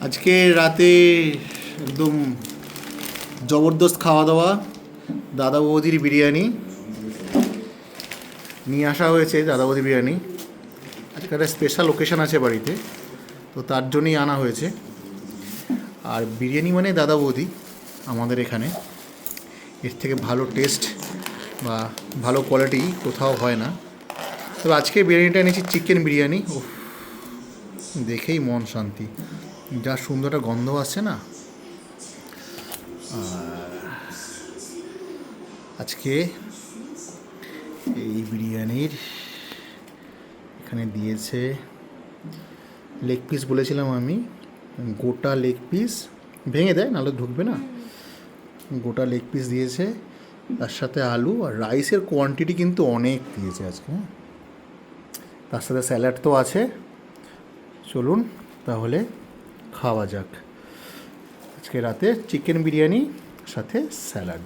আজকে রাতে একদম জবরদস্ত খাওয়া দাওয়া। দাদা বৌদির বিরিয়ানি নিয়ে আসা হয়েছে। দাদা বৌদির বিরিয়ানি আজকে একটা স্পেশাল ওকেশন আছে বাড়িতে, তো তার জন্যই আনা হয়েছে। আর বিরিয়ানি মানে দাদা বৌদি, আমাদের এখানে এর থেকে ভালো টেস্ট বা ভালো কোয়ালিটি কোথাও হয় না। তবে আজকে বিরিয়ানিটা এনেছি চিকেন বিরিয়ানি। ও, দেখেই মন শান্তি, যা সুন্দর একটা গন্ধ আসছে না। আজকে এই বিরিয়ানির এখানে দিয়েছে লেগ পিস, বলেছিলাম আমি গোটা লেগ পিস, ভেঙে দেয় নাহলে ঢুকবে না। গোটা লেগ পিস দিয়েছে, তার সাথে আলু আর রাইসের কোয়ান্টিটি কিন্তু অনেক দিয়েছে আজকে। হ্যাঁ, তার সাথে স্যালাড তো আছে। চলুন তাহলে খাওয়া যাক। আজকে রাতে চিকেন বিরিয়ানি সাথে স্যালাড।